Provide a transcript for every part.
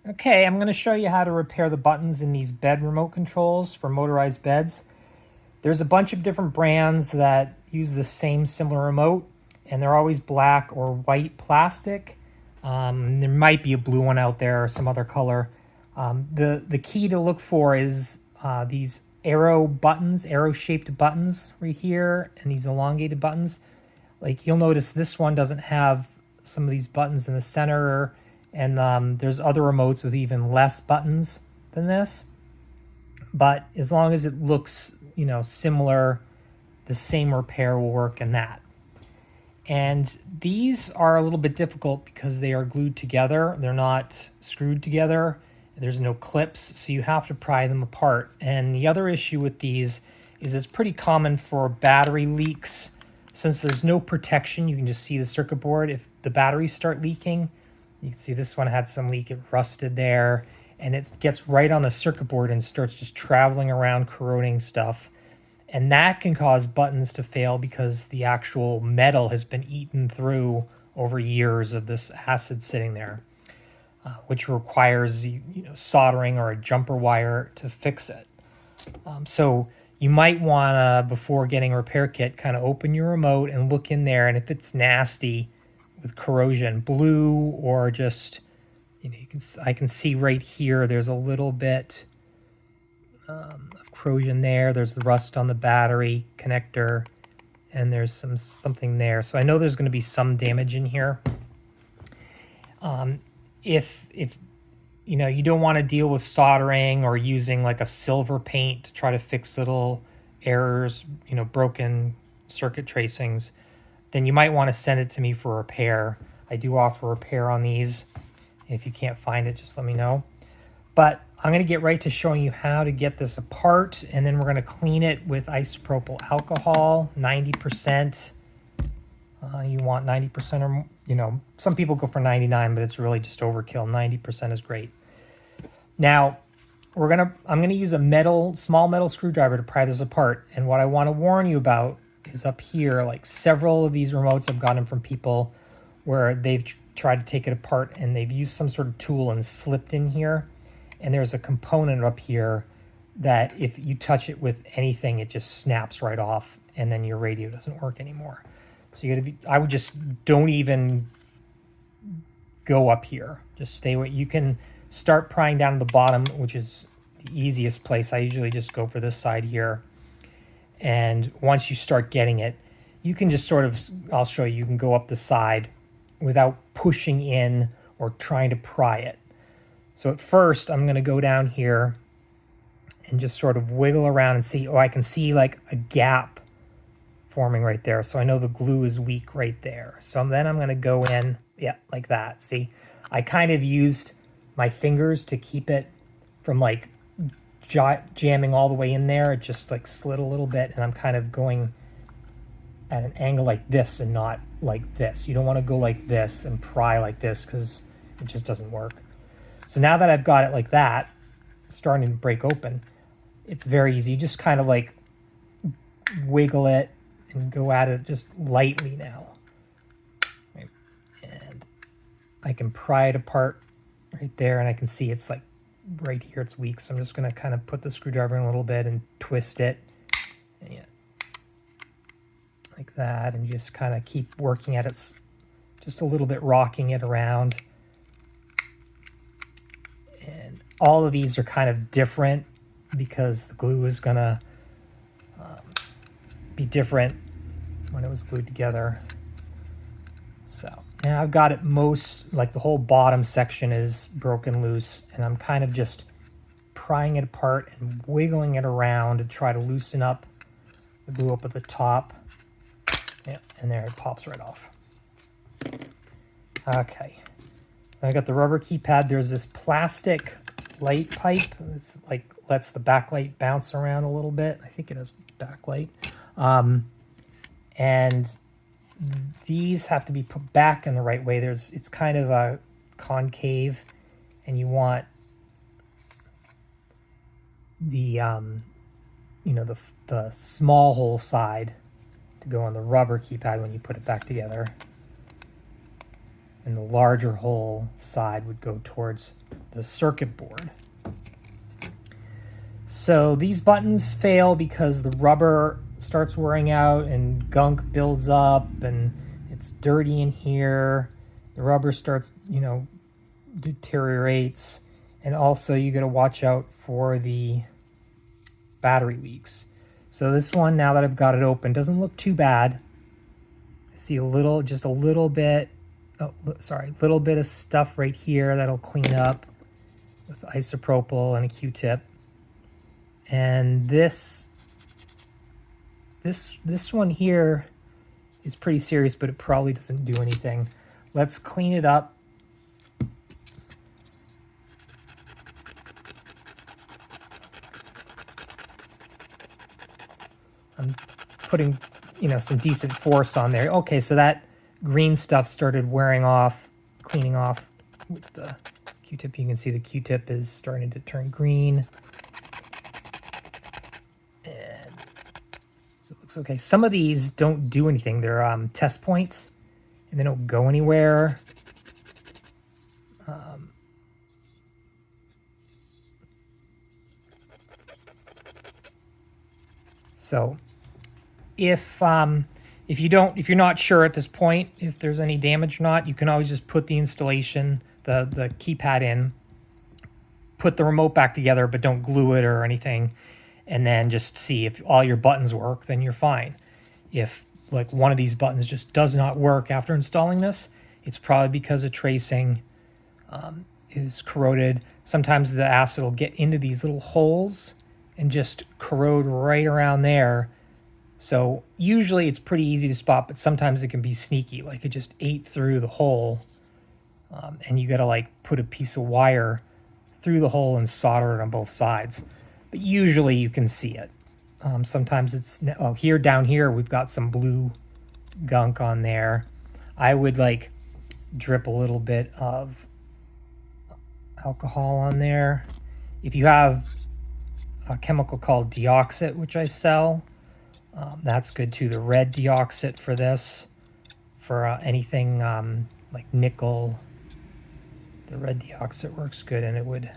Okay, I'm going to show you how to repair the buttons in these bed remote controls for motorized beds. There's a bunch of different brands that use the same similar remote, and they're always black or white plastic. There might be a blue one out there or some other color. The key to look for is these arrow buttons, arrow-shaped buttons right here, and these elongated buttons. Like you'll notice this one doesn't have some of these buttons in the center, and there's other remotes with even less buttons than this. But as long as it looks, similar, the same repair will work in that. And these are a little bit difficult because they are glued together. They're not screwed together. There's no clips, so you have to pry them apart. And the other issue with these is it's pretty common for battery leaks. Since there's no protection, you can just see the circuit board. If the batteries start leaking, you can see this one had some leak, it rusted there, and it gets right on the circuit board and starts just traveling around corroding stuff. And that can cause buttons to fail because the actual metal has been eaten through over years of this acid sitting there, which requires soldering or a jumper wire to fix it. So you might want to, before getting a repair kit, kind of open your remote and look in there, and if it's nasty with corrosion, blue or just, I can see right here there's a little bit of corrosion there. There's the rust on the battery connector, and there's something there. So I know there's going to be some damage in here. If you don't want to deal with soldering or using like a silver paint to try to fix little errors, broken circuit tracings, then you might want to send it to me for repair. I do offer repair on these. If you can't find it, just let me know. But I'm going to get right to showing you how to get this apart, and then we're going to clean it with isopropyl alcohol, 90%. You want 90% or, some people go for 99, but it's really just overkill. 90% is great. Now, I'm going to use a small metal screwdriver to pry this apart. And what I want to warn you about is up here, like several of these remotes I've gotten from people where they've tried to take it apart and they've used some sort of tool and slipped in here. And there's a component up here that if you touch it with anything, it just snaps right off, and then your radio doesn't work anymore. So I would just don't even go up here. Just stay where you can start prying down to the bottom, which is the easiest place. I usually just go for this side here. And once you start getting it, you can just I'll show you, you can go up the side without pushing in or trying to pry it. So at first, I'm going to go down here and just sort of wiggle around and see, I can see like a gap forming right there. So I know the glue is weak right there. So then I'm going to go in, like that. See, I kind of used my fingers to keep it from like jamming all the way in there. It just like slid a little bit, and I'm kind of going at an angle like this and not like this. You don't want to go like this and pry like this because it just doesn't work. So now that I've got it like that, starting to break open, it's very easy. You just kind of like wiggle it and go at it just lightly now. Right. And I can pry it apart right there, and I can see it's like right here, it's weak. So I'm just going to kind of put the screwdriver in a little bit and twist it. And like that, and you just kind of keep working at it, just a little bit, rocking it around. And all of these are kind of different because the glue is going to be different when it was glued together. So now I've got it like the whole bottom section is broken loose, and I'm kind of just prying it apart and wiggling it around to try to loosen up the glue up at the top. Yeah, and there it pops right off. Okay. I got the rubber keypad. There's this plastic light pipe. It's like lets the backlight bounce around a little bit. I think it has backlight. And these have to be put back in the right way. It's kind of a concave, and you want the the small hole side to go on the rubber keypad when you put it back together. and the larger hole side would go towards the circuit board. So these buttons fail because the rubber starts wearing out and gunk builds up and it's dirty in here. The rubber starts, deteriorates. And also you got to watch out for the battery leaks. So this one, now that I've got it open, doesn't look too bad. I see just a little bit, little bit of stuff right here that'll clean up with isopropyl and a Q-tip. And this one here is pretty serious, but it probably doesn't do anything. Let's clean it up. I'm putting, some decent force on there. Okay, so that green stuff started wearing off, cleaning off with the Q-tip. You can see the Q-tip is starting to turn green. And so it looks okay. Some of these don't do anything. They're test points, and they don't go anywhere. So if you're not sure at this point if there's any damage or not, you can always just put the installation, the keypad in, put the remote back together, but don't glue it or anything, and then just see if all your buttons work, then you're fine. If like one of these buttons just does not work after installing this, it's probably because the tracing is corroded. Sometimes the acid will get into these little holes and just corrode right around there. So usually it's pretty easy to spot, but sometimes it can be sneaky, like it just ate through the hole, and you gotta like put a piece of wire through the hole and solder it on both sides. But usually you can see it. Sometimes it's, here, down here, we've got some blue gunk on there. I would like drip a little bit of alcohol on there. If you have a chemical called deoxit, which I sell, that's good too. The red deoxit for this, for anything like nickel, the red deoxit works good, and it would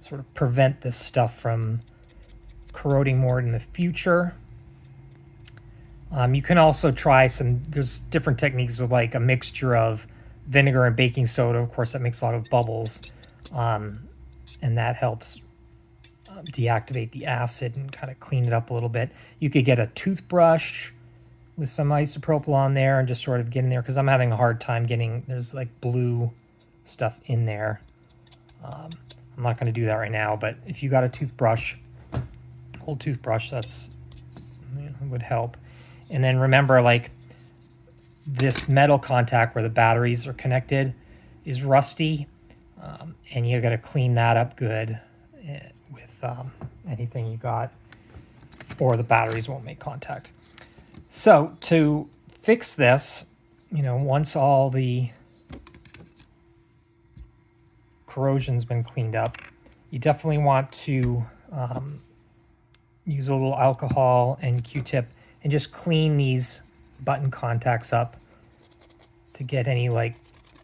sort of prevent this stuff from corroding more in the future. You can also try there's different techniques with like a mixture of vinegar and baking soda. Of course, that makes a lot of bubbles, and that helps deactivate the acid and kind of clean it up a little bit. You could get a toothbrush with some isopropyl on there and just sort of get in there, because I'm having a hard time getting, there's like blue stuff in there. I'm not going to do that right now, but if you got a toothbrush, old toothbrush, that's would help. And then remember, like, this metal contact where the batteries are connected is rusty, and you got to clean that up good with anything you got, or the batteries won't make contact. So to fix this, once all the corrosion's been cleaned up, you definitely want to use a little alcohol and Q-tip and just clean these button contacts up to get any like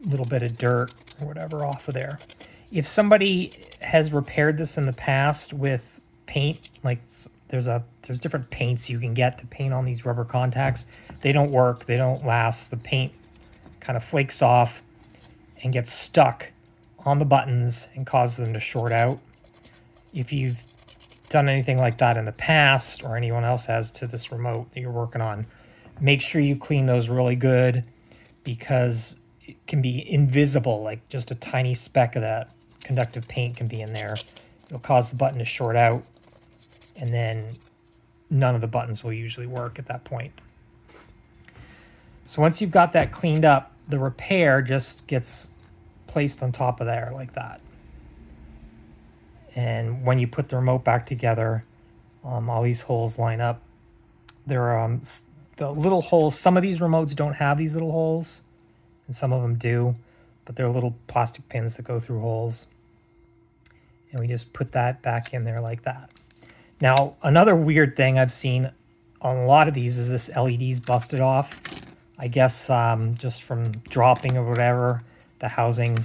little bit of dirt or whatever off of there. If somebody has repaired this in the past with paint, like there's different paints you can get to paint on these rubber contacts. They don't work, they don't last. The paint kind of flakes off and gets stuck on the buttons and causes them to short out. If you've done anything like that in the past, or anyone else has to this remote that you're working on, make sure you clean those really good, because it can be invisible, like just a tiny speck of that conductive paint can be in there. It'll cause the button to short out, and then none of the buttons will usually work at that point. So once you've got that cleaned up, the repair just gets placed on top of there like that. And when you put the remote back together, all these holes line up. There are the little holes. Some of these remotes don't have these little holes, and some of them do, but they're little plastic pins that go through holes. And we just put that back in there like that. Now, another weird thing I've seen on a lot of these is this LED's busted off. I guess just from dropping or whatever, the housing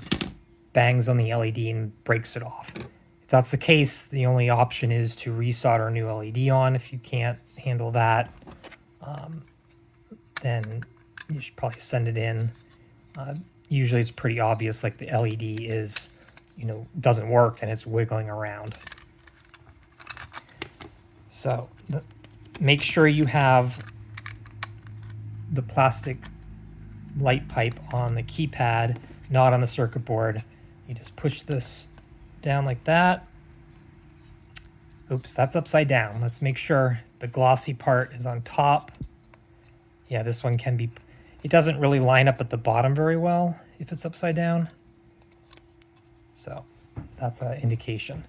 bangs on the LED and breaks it off. If that's the case, the only option is to resolder a new LED on. If you can't handle that, then you should probably send it in. Usually it's pretty obvious, like the LED is, doesn't work and it's wiggling around. So make sure you have the plastic light pipe on the keypad, not on the circuit board. You just push this down like that. Oops, that's upside down. Let's make sure the glossy part is on top. Yeah, this one can be, it doesn't really line up at the bottom very well if it's upside down. So that's an indication.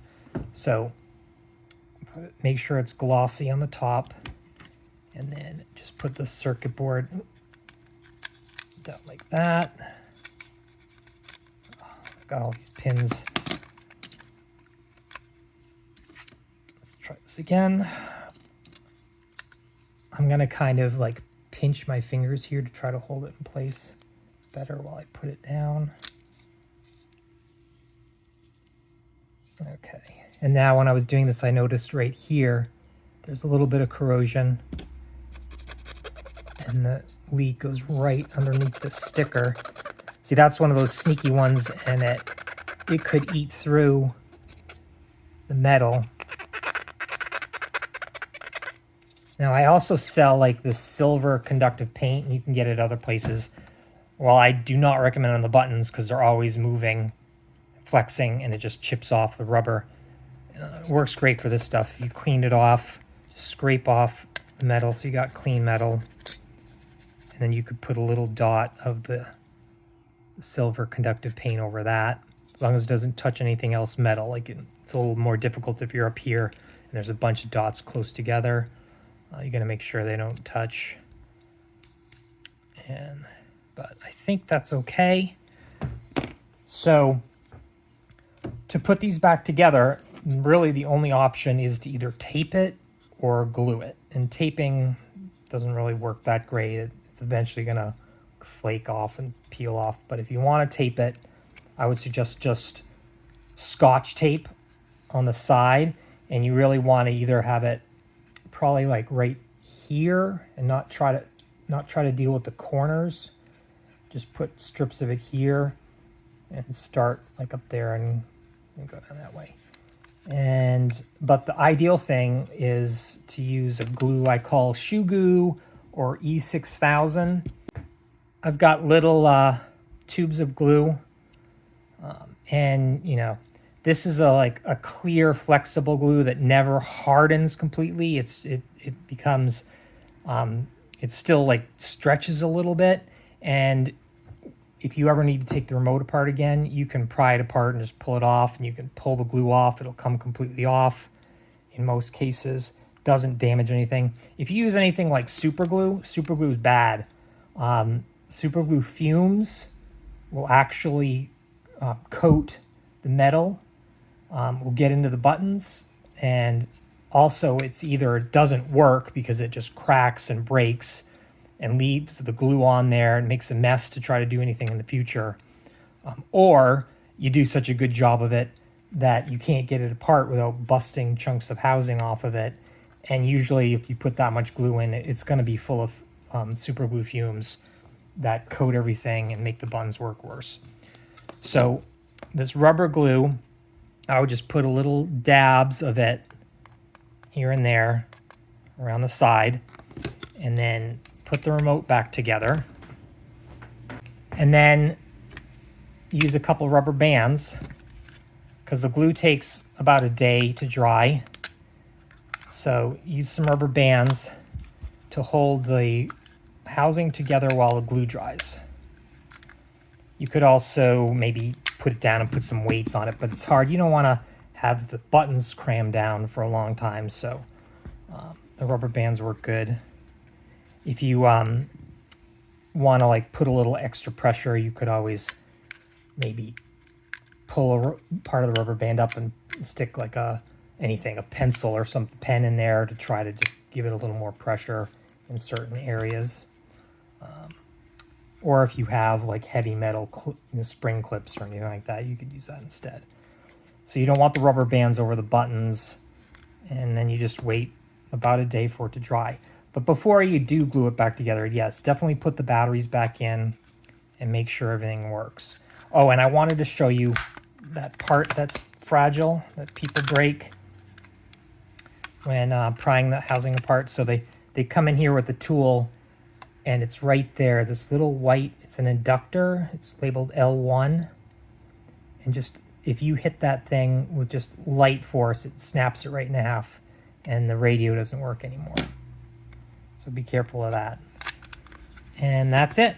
So make sure it's glossy on the top, and then just put the circuit board down like that. I've got all these pins. Let's try this again. I'm gonna kind of like pinch my fingers here to try to hold it in place better while I put it down. Okay, and now when I was doing this, I noticed right here, there's a little bit of corrosion, and the lead goes right underneath the sticker. See, that's one of those sneaky ones, and it could eat through the metal. Now, I also sell like this silver conductive paint, and you can get it other places. Well, I do not recommend on the buttons because they're always moving, flexing, and it just chips off the rubber. It works great for this stuff. You clean it off, just scrape off the metal so you got clean metal. And then you could put a little dot of the silver conductive paint over that, as long as it doesn't touch anything else metal. Like it's a little more difficult if you're up here and there's a bunch of dots close together. You're going to make sure they don't touch. But I think that's okay. So to put these back together, really the only option is to either tape it or glue it. And taping doesn't really work that great. It's eventually going to flake off and peel off. But if you want to tape it, I would suggest just Scotch tape on the side. And you really want to either have it probably like right here and not try to deal with the corners. Just put strips of it here and start like up there and go down that way. But the ideal thing is to use a glue I call shoe glue or E6000. I've got little tubes of glue, and this is a clear flexible glue that never hardens completely. It becomes it still like stretches a little bit, and if you ever need to take the remote apart again, you can pry it apart and just pull it off, and you can pull the glue off. It'll come completely off in most cases. Doesn't damage anything. If you use anything like super glue is bad. Super glue fumes will actually coat the metal, will get into the buttons, and also it's either it doesn't work because it just cracks and breaks and leaves the glue on there and makes a mess to try to do anything in the future. Or you do such a good job of it that you can't get it apart without busting chunks of housing off of it. And usually if you put that much glue in, it's going to be full of super glue fumes that coat everything and make the buttons work worse. So this rubber glue, I would just put a little dabs of it here and there around the side, and then put the remote back together, and then use a couple rubber bands because the glue takes about a day to dry. So use some rubber bands to hold the housing together while the glue dries. You could also maybe put it down and put some weights on it, but it's hard. You don't want to have the buttons crammed down for a long time, so the rubber bands work good. If you want to like put a little extra pressure, you could always maybe pull a part of the rubber band up and stick like a pencil or some pen in there to try to just give it a little more pressure in certain areas. Or if you have like heavy metal spring clips or anything like that, you could use that instead. So you don't want the rubber bands over the buttons, and then you just wait about a day for it to dry. But before you do glue it back together, yes, definitely put the batteries back in and make sure everything works. Oh, and I wanted to show you that part that's fragile, that people break when prying the housing apart. So they come in here with the tool, and it's right there, this little white, it's an inductor, it's labeled L1, and just if you hit that thing with just light force, it snaps it right in half, and the radio doesn't work anymore. So be careful of that. And that's it.